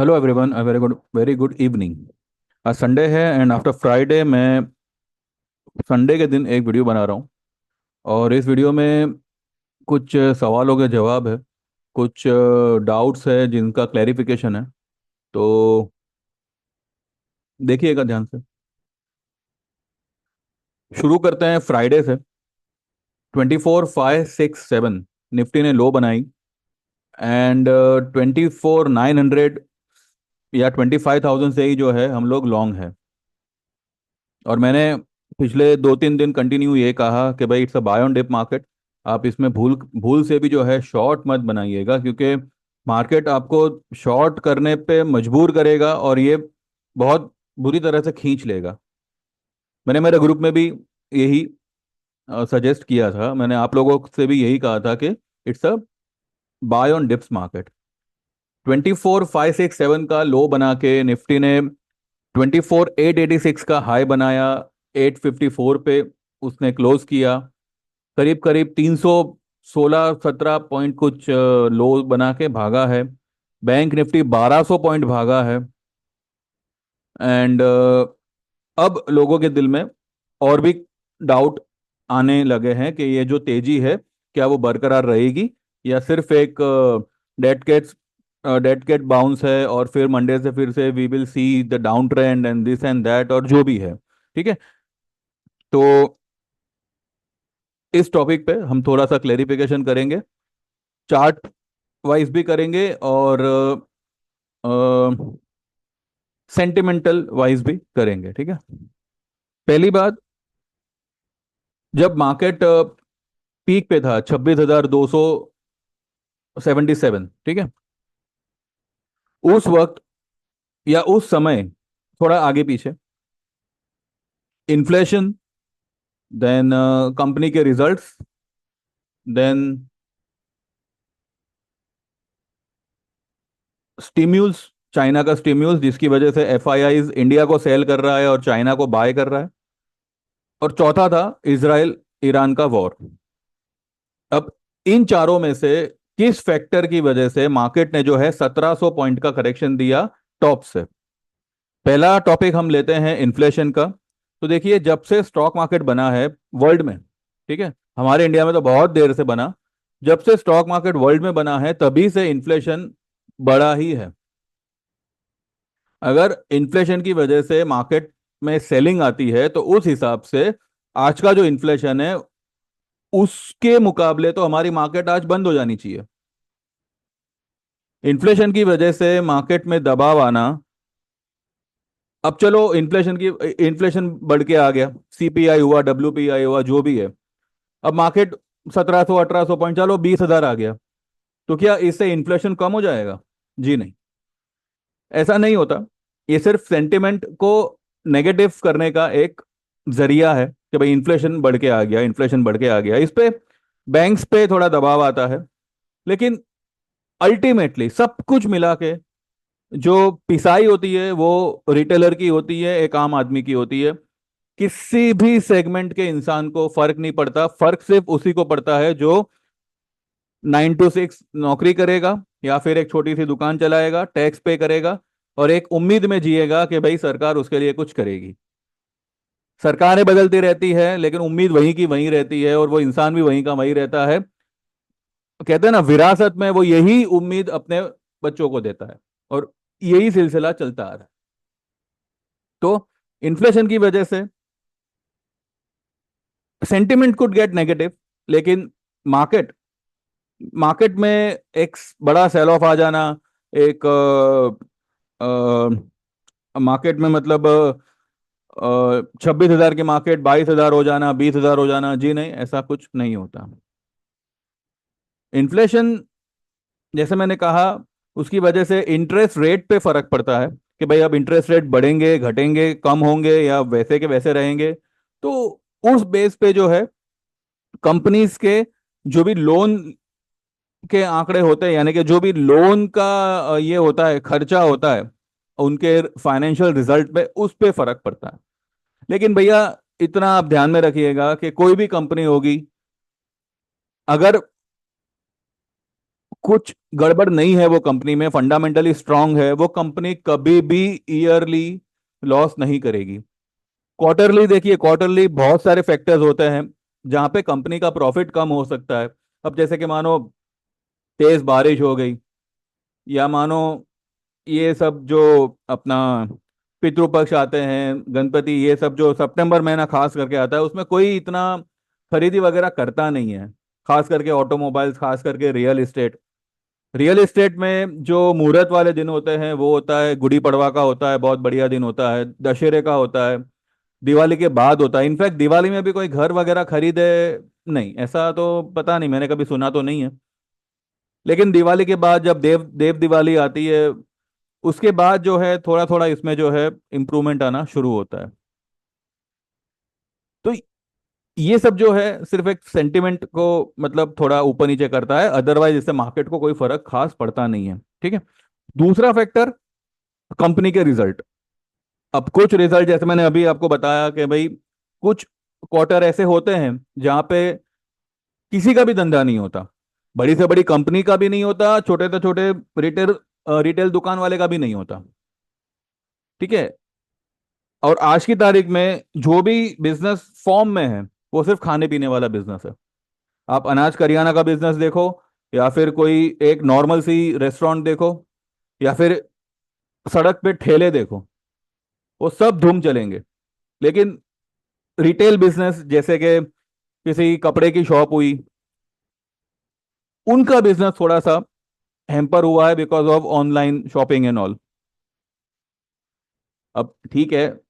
Hello everyone, a very good evening. आज Sunday है and after Friday मैं Sunday के दिन एक वीडियो बना रहा हूँ। और इस वीडियो में कुछ सवालों के जवाब है, कुछ डाउट्स है जिनका क्लैरिफिकेशन है। तो देखिएगा ध्यान से। शुरू करते हैं फ्राइडे से। 24,567 निफ्टी ने लो बनाई एंड 24,900 या 25,000 से ही जो है हम लोग लॉन्ग है। और मैंने पिछले 2-3 दिन कंटिन्यू ये कहा कि भाई it's a buy on dip market. आप इसमें भूल भूल से भी जो है शॉर्ट मत बनाइएगा, क्योंकि मार्केट आपको शॉर्ट करने पे मजबूर करेगा और ये बहुत बुरी तरह से खींच लेगा। मैंने मेरे ग्रुप में भी यही सजेस्ट किया था, मैंने आप लोगों से भी यही कहा था कि it's a buy on dips market. 24,567 का लो बना के निफ्टी ने 24,886 का हाई बनाया। 854 पे उसने क्लोज किया। करीब करीब 316-17 पॉइंट कुछ लो बना के भागा है। बैंक निफ्टी 1200 पॉइंट भागा है। एंड अब लोगों के दिल में और भी डाउट आने लगे हैं कि ये जो तेजी है क्या वो बरकरार रहेगी या सिर्फ एक डेड कैट बाउंस है और फिर मंडे से फिर से we will see the down trend and this and that और जो भी है। ठीक है। तो इस टॉपिक पे हम थोड़ा सा क्लेरिफिकेशन करेंगे, चार्ट वाइज भी करेंगे और सेंटिमेंटल वाइज भी करेंगे। ठीक है। पहली बात, जब मार्केट पीक पे था 26,277, ठीक है, उस वक्त या उस समय, थोड़ा आगे पीछे, इन्फ्लेशन, देन कंपनी के रिजल्ट्स, देन स्टिम्यूल्स, चाइना का स्टिम्यूल्स जिसकी वजह से एफआईआईज इंडिया को सेल कर रहा है और चाइना को बाय कर रहा है, और चौथा था इजराइल ईरान का वॉर। अब इन चारों में से किस फैक्टर की वजह से मार्केट ने जो है 1700 पॉइंट का करेक्शन दिया टॉप से? पहला टॉपिक हम लेते हैं इन्फ्लेशन का। तो देखिए, जब से स्टॉक मार्केट बना है वर्ल्ड में, ठीक है, हमारे इंडिया में तो बहुत देर से बना, जब से स्टॉक मार्केट वर्ल्ड में बना है तभी से इन्फ्लेशन बढ़ा ही है। अगर इन्फ्लेशन की वजह से मार्केट में सेलिंग आती है तो उस हिसाब से आज का जो इन्फ्लेशन है उसके मुकाबले तो हमारी मार्केट आज बंद हो जानी चाहिए। इन्फ्लेशन की वजह से मार्केट में दबाव आना, अब चलो इन्फ्लेशन बढ़ के आ गया, सीपीआई हुआ, डब्ल्यूपीआई हुआ, जो भी है, अब मार्केट 1700-1800 पॉइंट, चलो 20,000 आ गया, तो क्या इससे इन्फ्लेशन कम हो जाएगा? जी नहीं, ऐसा नहीं होता। ये सिर्फ सेंटिमेंट को नेगेटिव करने का एक जरिया है कि भाई इन्फ्लेशन बढ़ के आ गया, इन्फ्लेशन बढ़ के आ गया, इस पे बैंक्स पे थोड़ा दबाव आता है। लेकिन अल्टीमेटली सब कुछ मिला के जो पिसाई होती है वो रिटेलर की होती है, एक आम आदमी की होती है। किसी भी सेगमेंट के इंसान को फर्क नहीं पड़ता, फर्क सिर्फ उसी को पड़ता है जो 9 to 6 नौकरी करेगा या फिर एक छोटी सी दुकान चलाएगा, टैक्स पे करेगा और एक उम्मीद में जिएगा कि भाई सरकार उसके लिए कुछ करेगी। सरकारें बदलती रहती है लेकिन उम्मीद वहीं की वहीं रहती है और वो इंसान भी वहीं का वहीं रहता है। कहते हैं ना, विरासत में वो यही उम्मीद अपने बच्चों को देता है और यही सिलसिला चलता आ रहा है। तो इन्फ्लेशन की वजह से सेंटिमेंट कुड गेट नेगेटिव, लेकिन मार्केट मार्केट में एक बड़ा सेल ऑफ आ जाना, एक मार्केट में मतलब 26,000 की मार्केट 22,000 हो जाना, 20,000 हो जाना, जी नहीं, ऐसा कुछ नहीं होता। इन्फ्लेशन, जैसे मैंने कहा, उसकी वजह से इंटरेस्ट रेट पे फर्क पड़ता है कि भाई अब इंटरेस्ट रेट बढ़ेंगे, घटेंगे, कम होंगे या वैसे के वैसे रहेंगे। तो उस बेस पे जो है कंपनीज के जो भी लोन के आंकड़े होते हैं, यानी कि जो भी लोन का ये होता है, खर्चा होता है, उनके फाइनेंशियल रिजल्ट पे उस पे फर्क पड़ता है। लेकिन भैया, इतना आप ध्यान में रखिएगा कि कोई भी कंपनी होगी, अगर कुछ गड़बड़ नहीं है वो कंपनी में, फंडामेंटली स्ट्रांग है, वो कंपनी कभी भी ईयरली लॉस नहीं करेगी। क्वार्टरली देखिए, क्वार्टरली बहुत सारे फैक्टर्स होते हैं जहां पे कंपनी का प्रॉफिट कम हो सकता है। अब जैसे कि मानो तेज बारिश हो गई, या मानो ये सब जो अपना पितृपक्ष आते हैं, गणपति, ये सब जो सितंबर महीना खास करके आता है, उसमें कोई इतना खरीदी वगैरह करता नहीं है। खास करके ऑटोमोबाइल्स, खास करके रियल इस्टेट। रियल एस्टेट में जो मुहूर्त वाले दिन होते हैं वो होता है गुड़ी पड़वा का, होता है बहुत बढ़िया दिन होता है, दशहरे का होता है, दिवाली के बाद होता है। इनफैक्ट दिवाली में भी कोई घर वगैरह खरीदे नहीं, ऐसा तो पता नहीं, मैंने कभी सुना तो नहीं है। लेकिन दिवाली के बाद जब देव देव दिवाली आती है, उसके बाद जो है थोड़ा थोड़ा इसमें जो है इम्प्रूवमेंट आना शुरू होता है। तो ये सब जो है सिर्फ एक सेंटिमेंट को मतलब थोड़ा ऊपर नीचे करता है, अदरवाइज इससे मार्केट को कोई फर्क खास पड़ता नहीं है। ठीक है। दूसरा फैक्टर, कंपनी के रिजल्ट। अब कुछ रिजल्ट जैसे मैंने अभी आपको बताया कि भाई कुछ क्वार्टर ऐसे होते हैं जहां पे किसी का भी धंधा नहीं होता, बड़ी से बड़ी कंपनी का भी नहीं होता, छोटे से छोटे रिटेल रिटेल दुकान वाले का भी नहीं होता। ठीक है। और आज की तारीख में जो भी बिजनेस फॉर्म में है वो सिर्फ खाने पीने वाला बिजनेस है। आप अनाज करियाना का बिजनेस देखो, या फिर कोई एक नॉर्मल सी रेस्टोरेंट देखो, या फिर सड़क पे ठेले देखो, वो सब धूम चलेंगे। लेकिन रिटेल बिजनेस जैसे कि किसी कपड़े की शॉप हुई, उनका बिजनेस थोड़ा सा हैम्पर हुआ है because of online shopping and all. अब ठीक है,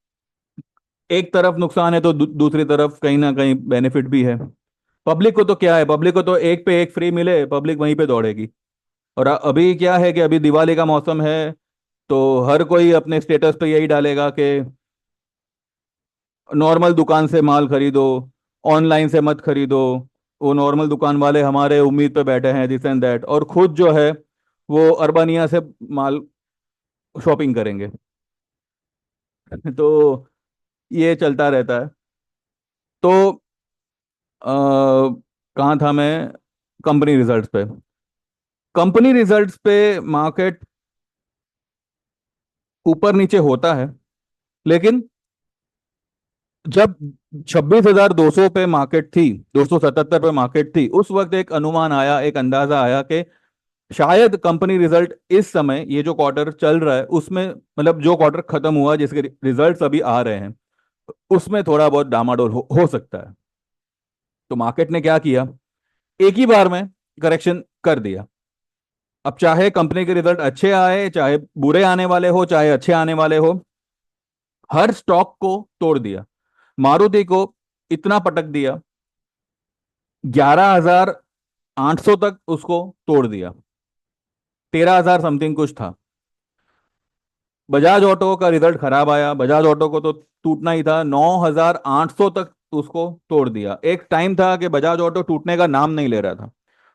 एक तरफ नुकसान है तो दूसरी तरफ कहीं ना कहीं बेनिफिट भी है। पब्लिक को तो क्या है, पब्लिक को तो एक पे एक फ्री मिले, पब्लिक वहीं पे दौड़ेगी। और अभी क्या है कि अभी दिवाली का मौसम है, तो हर कोई अपने स्टेटस पे यही डालेगा कि नॉर्मल दुकान से माल खरीदो, ऑनलाइन से मत खरीदो, वो नॉर्मल दुकान वाले हमारे उम्मीद पे बैठे हैं, दिस एंड दैट, और खुद जो है वो अर्बानिया से माल शॉपिंग करेंगे। तो ये चलता रहता है। तो कहाँ था मैं? कंपनी रिजल्ट्स पे। कंपनी रिजल्ट्स पे मार्केट ऊपर नीचे होता है, लेकिन जब 26,200 पे मार्केट थी, 277 पे मार्केट थी, उस वक्त एक अनुमान आया, एक अंदाजा आया कि शायद कंपनी रिजल्ट इस समय ये जो क्वार्टर चल रहा है उसमें, मतलब जो क्वार्टर खत्म हुआ जिसके रिजल्ट्स अभी आ रहे हैं, उसमें थोड़ा बहुत डामाडोल हो सकता है। तो मार्केट ने क्या किया, एक ही बार में करेक्शन कर दिया। अब चाहे कंपनी के रिजल्ट अच्छे आए, चाहे बुरे आने वाले हो, चाहे अच्छे आने वाले हो, हर स्टॉक को तोड़ दिया। मारुति को इतना पटक दिया, 11,800 तक उसको तोड़ दिया, 13,000 समथिंग कुछ था। बजाज ऑटो का रिजल्ट खराब आया, बजाज ऑटो को तो टूटना ही था, 9,800 तक उसको तोड़ दिया। एक टाइम था कि बजाज ऑटो टूटने का नाम नहीं ले रहा था,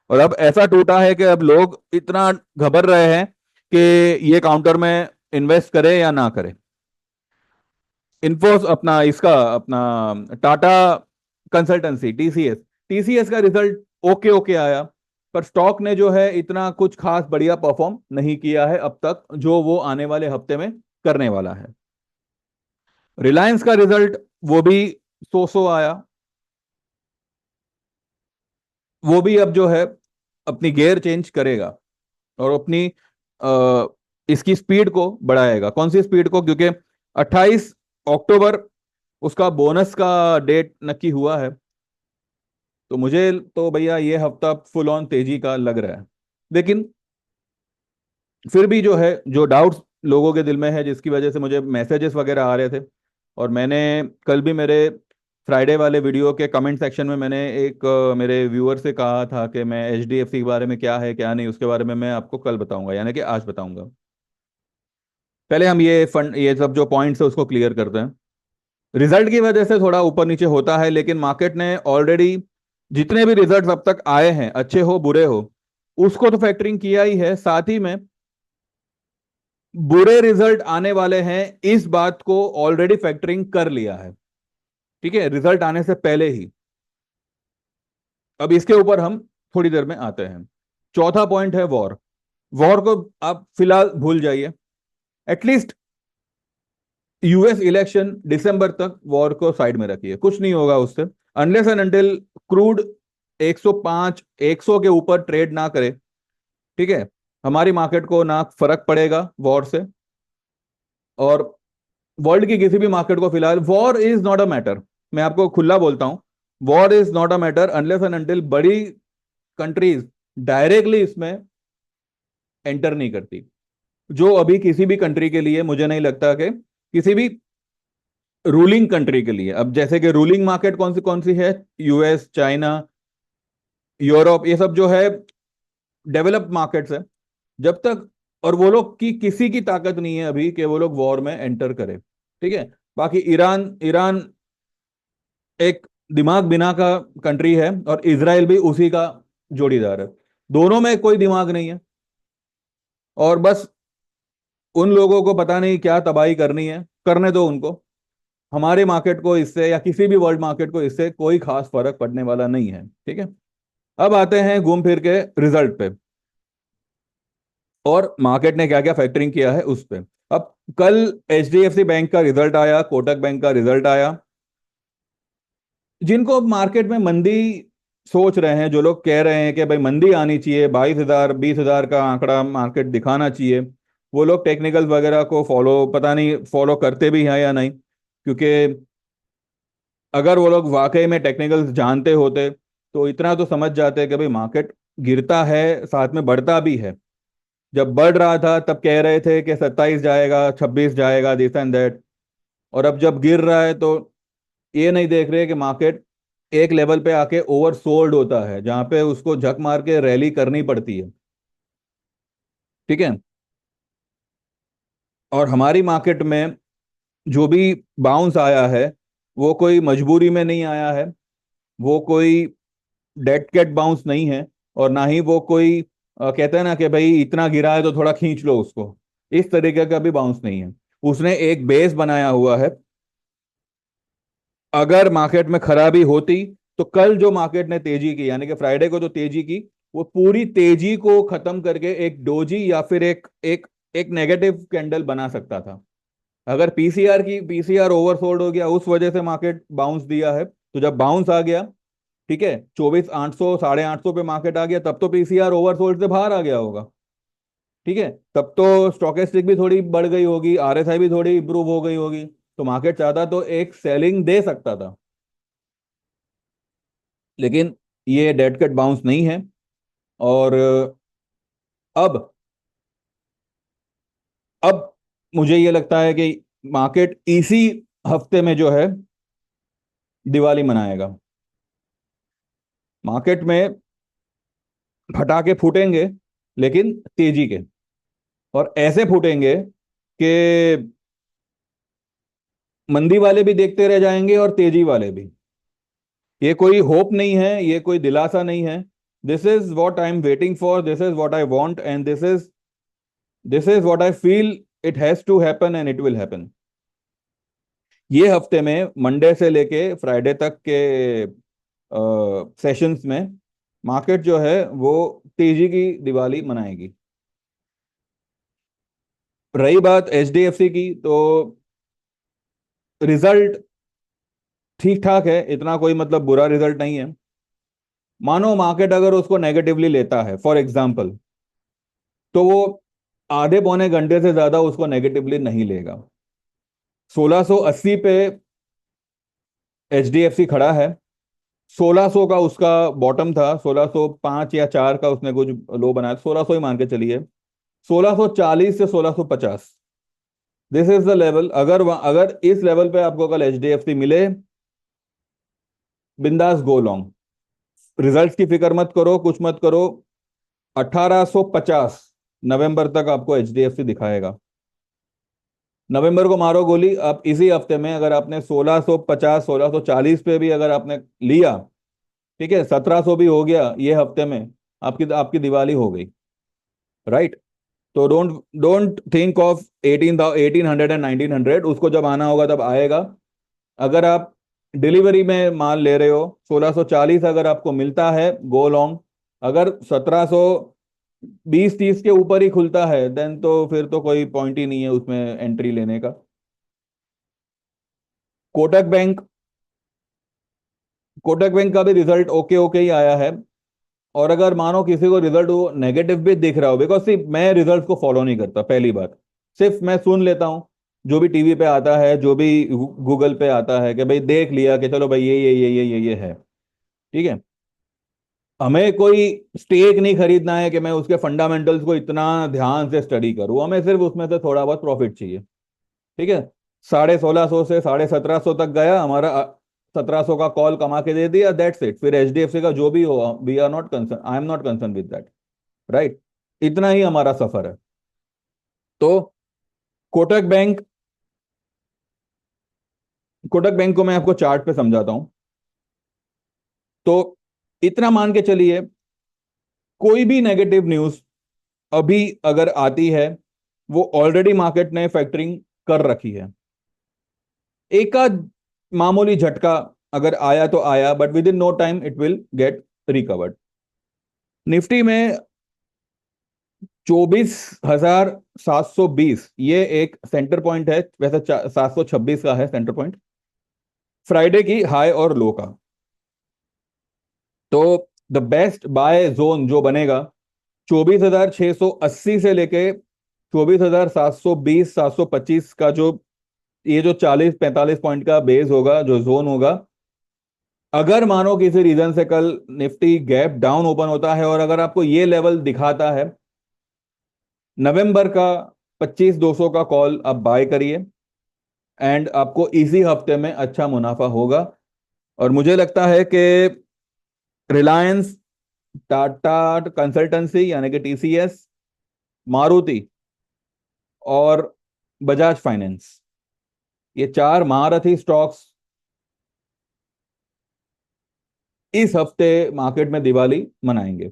और अब ऐसा टूटा है कि अब लोग इतना घबर रहे हैं कि ये काउंटर में इन्वेस्ट करे या ना करे। इन्फोस अपना इसका अपना टाटा कंसल्टेंसी, टीसीएस, टीसीएस का रिजल्ट ओके ओके आया, पर स्टॉक ने जो है इतना कुछ खास बढ़िया परफॉर्म नहीं किया है अब तक, जो वो आने वाले हफ्ते में करने वाला है। रिलायंस का रिजल्ट वो भी सो आया, वो भी अब जो है अपनी गियर चेंज करेगा और अपनी इसकी स्पीड को बढ़ाएगा। कौन सी स्पीड को? क्योंकि 28 अक्टूबर उसका बोनस का डेट नक्की हुआ है। तो मुझे तो भैया ये हफ्ता फुल ऑन तेजी का लग रहा है। लेकिन फिर भी जो है, जो डाउट्स लोगों के दिल में है, जिसकी वजह से मुझे मैसेजेस वगैरह आ रहे थे, और मैंने कल भी मेरे फ्राइडे वाले वीडियो के कमेंट सेक्शन में मैंने एक मेरे व्यूअर से कहा था कि मैं एचडीएफसी के बारे में क्या है क्या नहीं, उसके बारे में मैं आपको कल बताऊंगा, यानी कि आज बताऊंगा। पहले हम ये फंड, ये सब जो पॉइंट्स है उसको क्लियर करते हैं। रिजल्ट की वजह से थोड़ा ऊपर नीचे होता है, लेकिन मार्केट ने ऑलरेडी जितने भी रिजल्ट्स अब तक आए हैं, अच्छे हो बुरे हो, उसको तो फैक्टरिंग किया ही है, साथ ही में बुरे रिजल्ट आने वाले हैं इस बात को ऑलरेडी फैक्टरिंग कर लिया है। ठीक है, रिजल्ट आने से पहले ही। अब इसके ऊपर हम थोड़ी देर में आते हैं। चौथा पॉइंट है वॉर। वॉर को आप फिलहाल भूल जाइए, एटलीस्ट यूएस इलेक्शन दिसंबर तक वॉर को साइड में रखिए, कुछ नहीं होगा उससे, अनलेस एंड अनटिल क्रूड 105 100 के ऊपर ट्रेड ना करे, ठीक है, हमारी मार्केट को ना फर्क पड़ेगा वॉर से। और वर्ल्ड की किसी भी मार्केट को फिलहाल war is not a matter, मैं आपको खुला बोलता हूं, war is not a matter unless and until बड़ी कंट्रीज डायरेक्टली इसमें एंटर नहीं करती। जो अभी किसी भी कंट्री के लिए मुझे नहीं लगता कि किसी भी रूलिंग कंट्री के लिए, अब जैसे कि रूलिंग मार्केट कौन सी है, यूएस, चाइना, यूरोप, ये सब जो है डेवलप्ड मार्केट्स है, जब तक, और वो लोग की किसी की ताकत नहीं है अभी कि वो लोग वॉर में एंटर करे, ठीक है। बाकी ईरान ईरान एक दिमाग बिना का कंट्री है, और इसराइल भी उसी का जोड़ीदार है, दोनों में कोई दिमाग नहीं है, और बस उन लोगों को पता नहीं क्या तबाही करनी है, करने दो उनको, हमारे मार्केट को इससे या किसी भी वर्ल्ड मार्केट को इससे कोई खास फर्क पड़ने वाला नहीं है, ठीक है। अब आते हैं घूम फिर के रिजल्ट पे, और मार्केट ने क्या क्या फैक्टरिंग किया है उस पे। अब कल एचडीएफसी बैंक का रिजल्ट आया, कोटक बैंक का रिजल्ट आया। जिनको मार्केट में मंदी सोच रहे हैं, जो लोग कह रहे हैं कि भाई मंदी आनी चाहिए, 22,000 20,000 का आंकड़ा मार्केट दिखाना चाहिए, वो लोग टेक्निकल वगैरह को फॉलो, पता नहीं फॉलो करते भी हैं या नहीं, क्योंकि अगर वो लोग वाकई में टेक्निकल्स जानते होते तो इतना तो समझ जाते कि भाई मार्केट गिरता है साथ में बढ़ता भी है। जब बढ़ रहा था तब कह रहे थे कि 27 जाएगा, 26 जाएगा, दिस एंड दैट, और अब जब गिर रहा है तो ये नहीं देख रहे कि मार्केट एक लेवल पे आके ओवर सोल्ड होता है, जहां पे उसको झक मार के रैली करनी पड़ती है, ठीक है। और हमारी मार्केट में जो भी बाउंस आया है वो कोई मजबूरी में नहीं आया है, वो कोई डेड कैट बाउंस नहीं है, और ना ही वो कोई कहते हैं ना कि भाई इतना गिरा है तो थोड़ा खींच लो उसको, इस तरीके का भी बाउंस नहीं है। उसने एक बेस बनाया हुआ है। अगर मार्केट में खराबी होती तो कल जो मार्केट ने तेजी की, यानी कि फ्राइडे को जो तेजी की, वो पूरी तेजी को खत्म करके एक डोजी या फिर एक एक एक नेगेटिव कैंडल बना सकता था। अगर पीसीआर ओवरसोल्ड हो गया, उस वजह से मार्केट बाउंस दिया है, तो जब बाउंस आ गया, ठीक है, 24,800 850 पे मार्केट आ गया, तब तो पीसीआर ओवरसोल्ड से बाहर आ गया होगा, ठीक है, तब तो स्टॉकेस्टिक भी थोड़ी बढ़ गई होगी, आरएसआई भी थोड़ी इंप्रूव हो गई होगी, तो मार्केट चाहता तो एक सेलिंग दे सकता था। लेकिन ये डेड कट बाउंस नहीं है। और अब अब मुझे ये लगता है कि मार्केट इसी हफ्ते में जो है दिवाली मनाएगा। मार्केट में पटाखे फूटेंगे, लेकिन तेजी के, और ऐसे फूटेंगे कि मंदी वाले भी देखते रह जाएंगे और तेजी वाले भी। ये कोई होप नहीं है, ये कोई दिलासा नहीं है। This is what I am waiting for, this is what I want, and this is what I feel it has to happen, and it will happen. ये हफ्ते में मंडे से लेके फ्राइडे तक के सेशंस में मार्केट जो है वो तेजी की दिवाली मनाएगी। रही बात एचडीएफसी की, तो रिजल्ट ठीक ठाक है, इतना कोई मतलब बुरा रिजल्ट नहीं है। मानो मार्केट अगर उसको नेगेटिवली लेता है फॉर एग्जांपल, तो वो आधे पौने घंटे से ज्यादा उसको नेगेटिवली नहीं लेगा। 1680 पे एचडीएफसी खड़ा है, 1600 का उसका बॉटम था, 1605 या 4 का उसने कुछ लो बनाया, 1600 ही मान के चलिए, 1640 से 1650, दिस इज द लेवल। अगर इस लेवल पे आपको कल एचडीएफसी मिले, बिंदास गो लॉन्ग, रिजल्ट्स की फिक्र मत करो, कुछ मत करो। 1850 नवंबर तक आपको एचडीएफसी दिखाएगा। नवंबर को मारो गोली। आप इसी हफ्ते में अगर आपने 1650 1640 पे भी अगर आपने लिया, ठीक है, 1700 भी हो गया ये हफ्ते में, आपकी आपकी दिवाली हो गई, राइट। तो don't don't think of 1800 and 1900, उसको जब आना होगा तब आएगा। अगर आप डिलीवरी में माल ले रहे हो, 1640 अगर आपको मिलता है, गो लॉन्ग। अगर 1700 20-30 के ऊपर ही खुलता है देन तो फिर तो कोई पॉइंट ही नहीं है उसमें एंट्री लेने का। कोटक बैंक, कोटक बैंक का भी रिजल्ट ओके ओके ही आया है। और अगर मानो किसी को रिजल्ट वो नेगेटिव भी दिख रहा हो, बिकॉज सिर्फ मैं रिजल्ट को फॉलो नहीं करता, पहली बात। सिर्फ मैं सुन लेता हूँ जो भी टीवी पे आता है, जो भी गूगल पे आता है कि भाई देख लिया कि चलो भाई ये है। ठीक है। हमें कोई स्टेक नहीं खरीदना है कि मैं उसके फंडामेंटल्स को इतना ध्यान से स्टडी करूँ, हमें सिर्फ उसमें से थोड़ा बहुत प्रॉफिट चाहिए। ठीक है। 1650 से 1750 तक गया हमारा, 1700 का कॉल कमा के दे दिया, दैट्स इट। फिर एचडीएफसी का जो भी हो, we are not concern, I am not concern with that. Right. इतना ही हमारा सफर है। तो कोटक बैंक, कोटक बैंक को मैं आपको चार्ट पे समझाता हूं। तो इतना मान के चलिए, कोई भी नेगेटिव न्यूज अभी अगर आती है, वो ऑलरेडी मार्केट ने फैक्टरिंग कर रखी है। एक आध मामूली झटका अगर आया तो आया, but within no time it will get recovered. Nifty में 24,720 ये एक सेंटर पॉइंट है, वैसे 726 का है सेंटर पॉइंट, फ्राइडे की हाई और लो का। तो द बेस्ट बाय जोन जो बनेगा, 24,680 से लेके 24,720 725 का जो, ये जो 40-45 पॉइंट का बेस होगा, जो जोन होगा। अगर मानो किसी रीजन से कल निफ्टी गैप डाउन ओपन होता है और अगर आपको ये लेवल दिखाता है, नवंबर का 25,200 का कॉल आप बाय करिए, एंड आपको इसी हफ्ते में अच्छा मुनाफा होगा। और मुझे लगता है कि रिलायंस, टाटा कंसल्टेंसी यानी कि टीसीएस, मारुति और बजाज फाइनेंस, ये चार महारथी स्टॉक्स इस हफ्ते मार्केट में दिवाली मनाएंगे।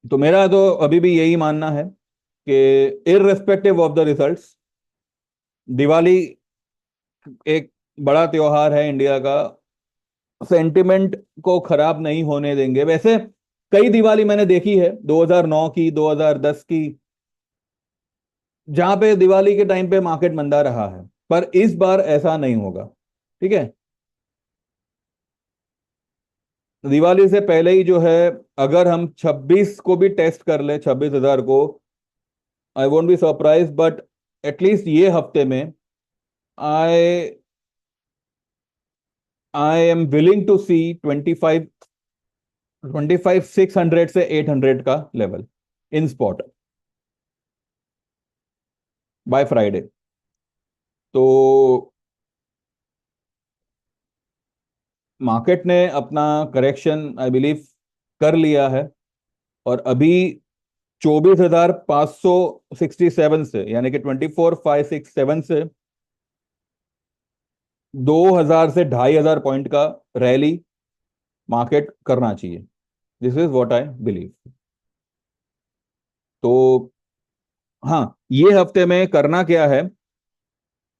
तो मेरा तो अभी भी यही मानना है कि irrespective of the results, Diwali एक बड़ा त्योहार है इंडिया का, सेंटिमेंट को खराब नहीं होने देंगे। वैसे कई दिवाली मैंने देखी है, 2009 की, 2010 की, जहां पे दिवाली के टाइम पे मार्केट मंदा रहा है, पर इस बार ऐसा नहीं होगा। ठीक है। दिवाली से पहले ही जो है, अगर हम 26 को भी टेस्ट कर ले, 26,000 को, I won't be surprise, but at least ये हफ्ते में आई आई एम विलिंग टू सी 25 600 से 800 का level in spot by Friday. तो मार्केट ने अपना करेक्शन आई बिलीव कर लिया है, और अभी 24,567 से, यानी कि 24,567 से 2,000 से 2,500 पॉइंट का रैली मार्केट करना चाहिए। This is what I believe. तो हाँ, ये हफ्ते में करना क्या है,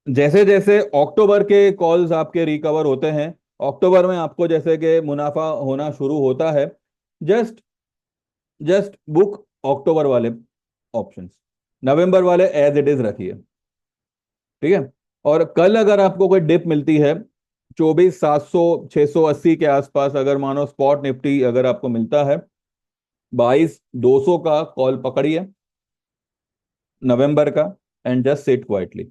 जैसे जैसे अक्टूबर के कॉल्स आपके रिकवर होते हैं, अक्टूबर में आपको जैसे कि मुनाफा होना शुरू होता है, जस्ट जस्ट बुक अक्टूबर वाले ऑप्शंस, नवंबर वाले एज इट इज रखिए। ठीक है। और कल अगर आपको कोई डिप मिलती है 24,700 680 के आसपास, अगर मानो स्पॉट निफ्टी अगर आपको मिलता है, 22,200 का कॉल पकड़िए नवंबर का, एंड जस्ट सिट क्वाइटली।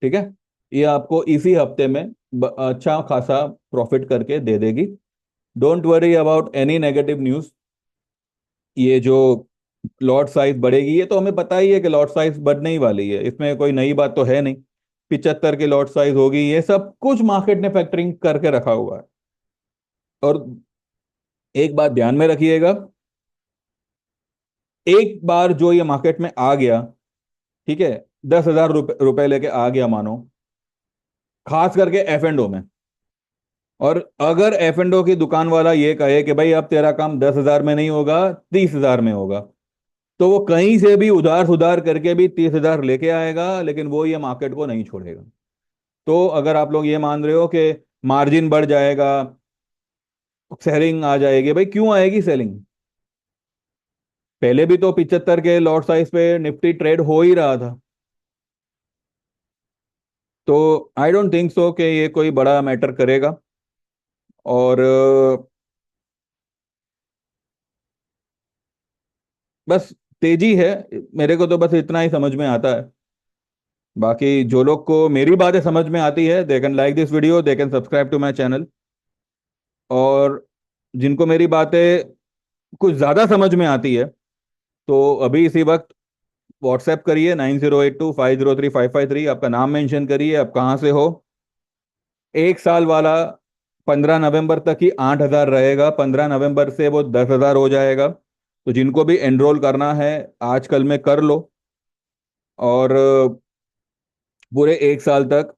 ठीक है। ये आपको इसी हफ्ते में अच्छा खासा प्रॉफिट करके दे देगी। Don't worry about any negative news. ये जो लॉट साइज बढ़ेगी, ये तो हमें पता ही है कि लॉट साइज बढ़ने ही वाली है, इसमें कोई नई बात तो है नहीं। 75 की लॉट साइज होगी, ये सब कुछ मार्केट ने फैक्टरिंग करके रखा हुआ है। और एक बात ध्यान में रखिएगा, एक बार जो ये मार्केट में आ गया, ठीक है, 10,000 रुपए लेके आ गया मानो, खास करके एफ एंड ओ में, और अगर एफ एंड ओ की दुकान वाला ये कहे कि भाई अब तेरा काम 10,000 में नहीं होगा, 30,000 में होगा, तो वो कहीं से भी उधार सुधार करके भी 30,000 लेके आएगा, लेकिन वो ये मार्केट को नहीं छोड़ेगा। तो अगर आप लोग ये मान रहे हो कि मार्जिन बढ़ जाएगा, सेलिंग आ जाएगी। भाई क्यों आएगी सेलिंग? पहले भी तो 75 के लॉट साइज पे निफ्टी ट्रेड हो ही रहा था। तो आई डोंट थिंक सो कि ये कोई बड़ा मैटर करेगा। और बस तेजी है। मेरे को तो बस इतना ही समझ में आता है। बाकी जो लोग को मेरी बातें समझ में आती है, they can like this video, they can subscribe to my channel. और जिनको मेरी बातें कुछ ज़्यादा समझ में आती है, तो अभी इसी वक्त व्हाट्सएप करिए 9082503553। आपका नाम मेंशन करिए, आप कहाँ से हो। 1 साल वाला 15 नवंबर तक ही 8,000 रहेगा, 15 नवंबर से वो 10,000 हो जाएगा। तो जिनको भी एनरोल करना है आजकल में कर लो। और पूरे 1 साल तक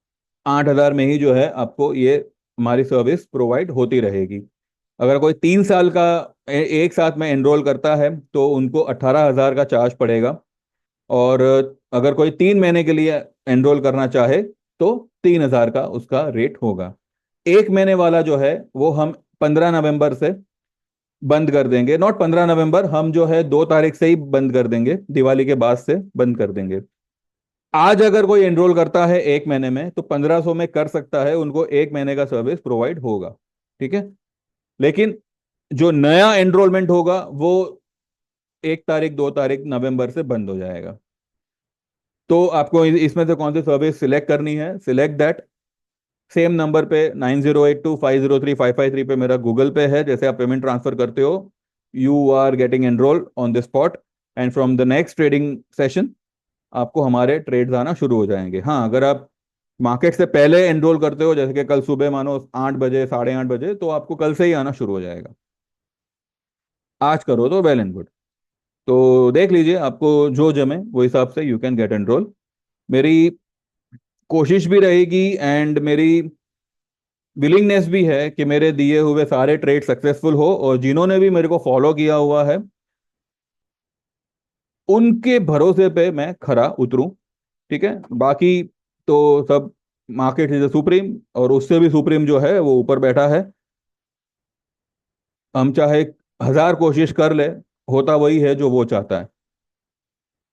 8,000 में ही जो है आपको ये हमारी सर्विस प्रोवाइड होती रहेगी। अगर कोई 3 साल का एक साथ में एनरोल करता है तो उनको 18,000 का चार्ज पड़ेगा। और अगर कोई 3 महीने के लिए एनरोल करना चाहे तो 3,000 का उसका रेट होगा। 1 महीने वाला जो है वो हम 15 नवंबर से बंद कर देंगे। नॉट 15 नवंबर, हम जो है 2 तारीख से ही बंद कर देंगे, दिवाली के बाद से बंद कर देंगे। आज अगर कोई एनरोल करता है 1 महीने में तो 1,500 में कर सकता है, उनको 1 महीने का सर्विस प्रोवाइड होगा। ठीक है। लेकिन जो नया एनरोलमेंट होगा वो 1 तारीख 2 तारीख नवंबर से बंद हो जाएगा। तो आपको इसमें से कौन सी सर्विस सिलेक्ट करनी है, सिलेक्ट दैट। सेम नंबर पे 9082503553 पे मेरा गूगल पे है, जैसे आप पेमेंट ट्रांसफर करते हो you are getting enrol on the spot. And from the next trading session आपको हमारे ट्रेड्स आना शुरू हो जाएंगे। हाँ, अगर आप मार्केट से पहले एनरोल करते हो, जैसे कि कल सुबह मानो 8 बजे 8:30 बजे, तो आपको कल से ही आना शुरू हो जाएगा। आज करो तो वेल एंड गुड। तो देख लीजिए, आपको जो जमे वो हिसाब से यू कैन गेट एनरोल। मेरी कोशिश भी रहेगी एंड मेरी विलिंगनेस भी है कि मेरे दिए हुए सारे ट्रेड सक्सेसफुल हो, और जिन्होंने भी मेरे को फॉलो किया हुआ है उनके भरोसे पे मैं खरा उतरूं। ठीक है। बाकी तो सब मार्केट इज सुप्रीम, और उससे भी सुप्रीम जो है वो ऊपर बैठा है। हम चाहे 1,000 कोशिश कर ले, होता वही है जो वो चाहता है।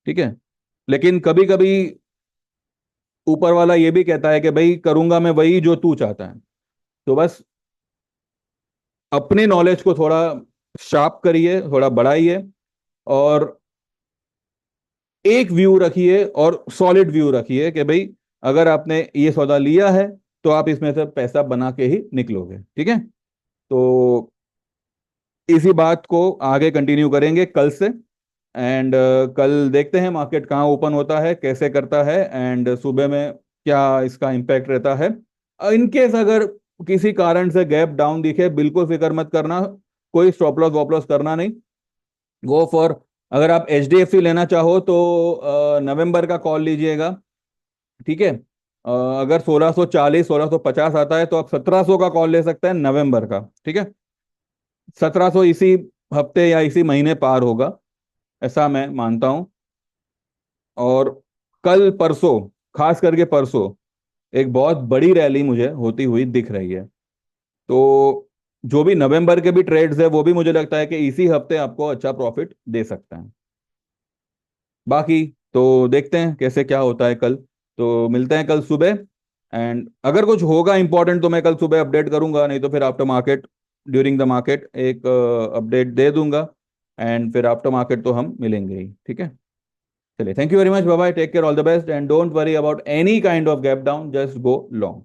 ठीक है। लेकिन कभी कभी ऊपर वाला ये भी कहता है कि भाई करूंगा मैं वही जो तू चाहता है। तो बस अपने नॉलेज को थोड़ा शार्प करिए, थोड़ा बढ़ाइए, और एक व्यू रखिए और सॉलिड व्यू रखिए कि भाई अगर आपने ये सौदा लिया है तो आप इसमें से पैसा बना के ही निकलोगे। ठीक है। तो इसी बात को आगे कंटिन्यू करेंगे कल से। एंड कल देखते हैं मार्केट कहाँ ओपन होता है, कैसे करता है, एंड सुबह में क्या इसका इम्पैक्ट रहता है। इनकेस अगर किसी कारण से गैप डाउन दिखे, बिल्कुल फिक्र मत करना, कोई स्टॉप लॉस वॉप लॉस करना नहीं। गो फॉर, अगर आप एचडीएफसी लेना चाहो तो नवंबर का कॉल लीजिएगा। ठीक है। अगर 1640 1650 आता है तो आप 1700 का कॉल ले सकते हैं नवंबर का। ठीक है। 1700 इसी हफ्ते या इसी महीने पार होगा, ऐसा मैं मानता हूं। और कल परसों, खास करके परसों, एक बहुत बड़ी रैली मुझे होती हुई दिख रही है। तो जो भी नवंबर के भी ट्रेड्स है वो भी मुझे लगता है कि इसी हफ्ते आपको अच्छा प्रॉफिट दे सकता है। बाकी तो देखते हैं कैसे क्या होता है कल। तो मिलते हैं कल सुबह। एंड अगर कुछ होगा इंपॉर्टेंट तो मैं कल सुबह अपडेट करूंगा, नहीं तो फिर after market, during the market एक अपडेट दे दूंगा। एंड फिर आफ्टर मार्केट तो हम मिलेंगे ही। ठीक है। चलिए, thank you very much, bye bye, take care, all the best, and don't worry about any kind of gap down, just go long.